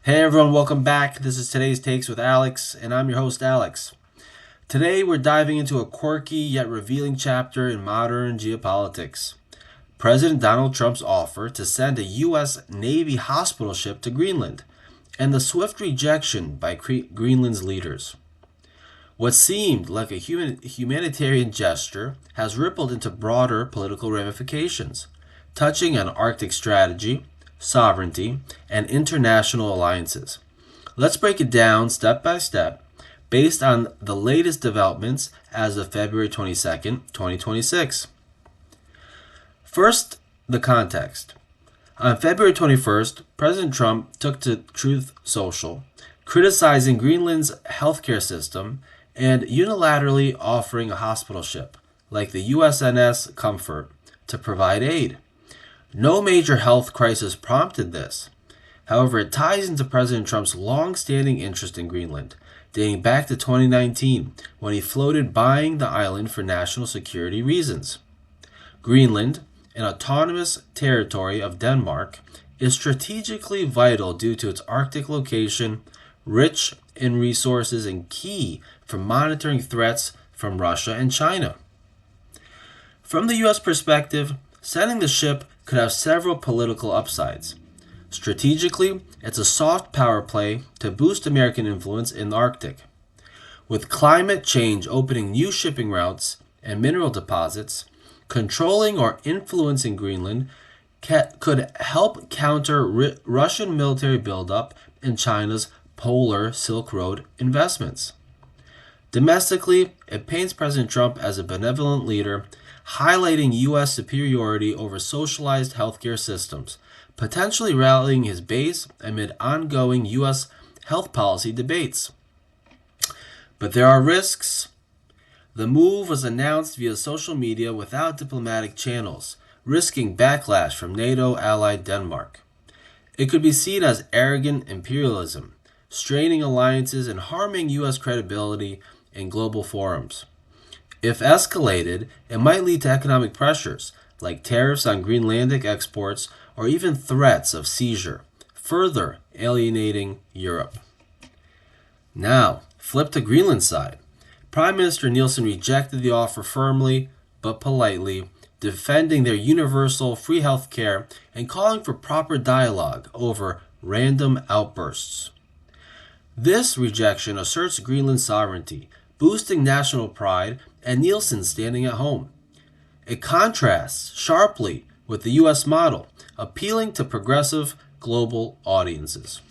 Hey everyone, welcome back. This is today's Takes with Alex, and I'm your host, Alex. Today we're diving into a quirky yet revealing chapter in modern geopolitics. President Donald Trump's offer to send a U.S. Navy hospital ship to Greenland, and the swift rejection by Greenland's leaders. What seemed like a humanitarian gesture has rippled into broader political ramifications, touching on Arctic strategy, sovereignty, and international alliances. Let's break it down step by step based on the latest developments as of February 22nd, 2026. First, the context. On February President Trump took to Truth Social, criticizing Greenland's healthcare system and unilaterally offering a hospital ship, like the USNS Comfort, to provide aid. No major health crisis prompted this. However, it ties into President Trump's long-standing interest in Greenland, dating back to 2019, when he floated buying the island for national security reasons. Greenland, an autonomous territory of Denmark, is strategically vital due to its Arctic location, rich in resources, and key for monitoring threats from Russia and China. From the U.S. perspective, sending the ship could have several political upsides. Strategically, it's a soft power play to boost American influence in the Arctic. With climate change opening new shipping routes and mineral deposits, controlling or influencing Greenland could help counter Russian military buildup and China's polar Silk Road investments. Domestically, it paints President Trump as a benevolent leader, highlighting U.S. superiority over socialized healthcare systems, potentially rallying his base amid ongoing U.S. health policy debates. But there are risks. The move was announced via social media without diplomatic channels, risking backlash from NATO ally Denmark. It could be seen as arrogant imperialism, straining alliances and harming U.S. credibility in global forums. If escalated, it might lead to economic pressures, like tariffs on Greenlandic exports or even threats of seizure, further alienating Europe. Now, flip to Greenland's side. Prime Minister Nielsen rejected the offer firmly but politely, defending their universal free health care and calling for proper dialogue over random outbursts. This rejection asserts Greenland's sovereignty, boosting national pride, and Nielsen standing at home. It contrasts sharply with the U.S. model, appealing to progressive global audiences.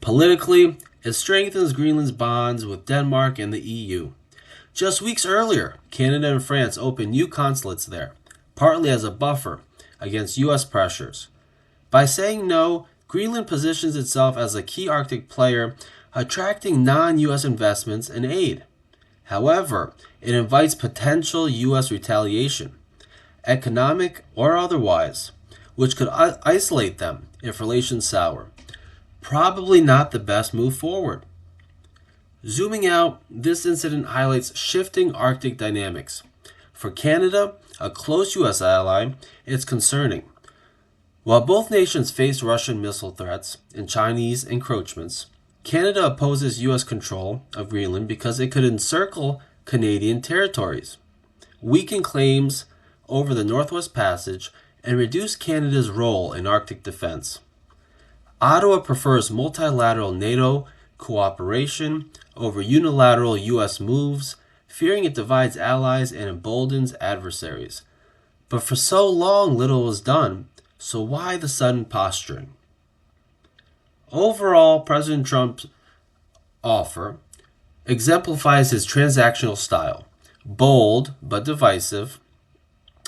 Politically, it strengthens Greenland's bonds with Denmark and the EU. Just weeks earlier, Canada and France opened new consulates there, partly as a buffer against U.S. pressures. By saying no, Greenland positions itself as a key Arctic player, attracting non-U.S. investments and aid. However, it invites potential U.S. retaliation, economic or otherwise, which could isolate them if relations sour. Probably not the best move forward. Zooming out, this incident highlights shifting Arctic dynamics. For Canada, a close U.S. ally, it's concerning. While both nations face Russian missile threats and Chinese encroachments, Canada opposes U.S. control of Greenland because it could encircle Canadian territories, weaken claims over the Northwest Passage, and reduce Canada's role in Arctic defense. Ottawa prefers multilateral NATO cooperation over unilateral U.S. moves, fearing it divides allies and emboldens adversaries. But for so long, little was done, so why the sudden posturing? Overall, President Trump's offer exemplifies his transactional style, bold but divisive,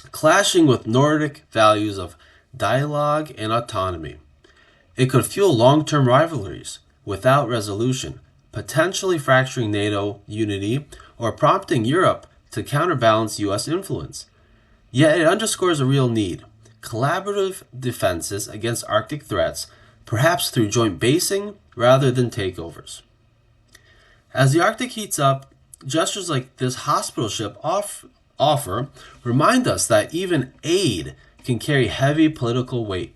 clashing with Nordic values of dialogue and autonomy. It could fuel long-term rivalries without resolution, potentially fracturing NATO unity or prompting Europe to counterbalance U.S. influence. Yet it underscores a real need: collaborative defenses against Arctic threats, perhaps through joint basing rather than takeovers. As the Arctic heats up, gestures like this hospital ship offer remind us that even aid can carry heavy political weight.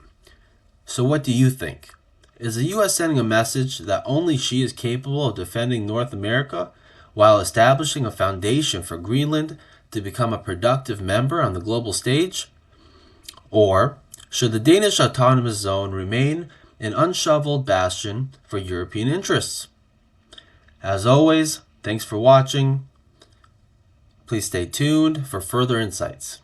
So what do you think? Is the U.S. sending a message that only she is capable of defending North America while establishing a foundation for Greenland to become a productive member on the global stage? Or should the Danish Autonomous Zone remain an unshoveled bastion for European interests? As always, thanks for watching. Please stay tuned for further insights.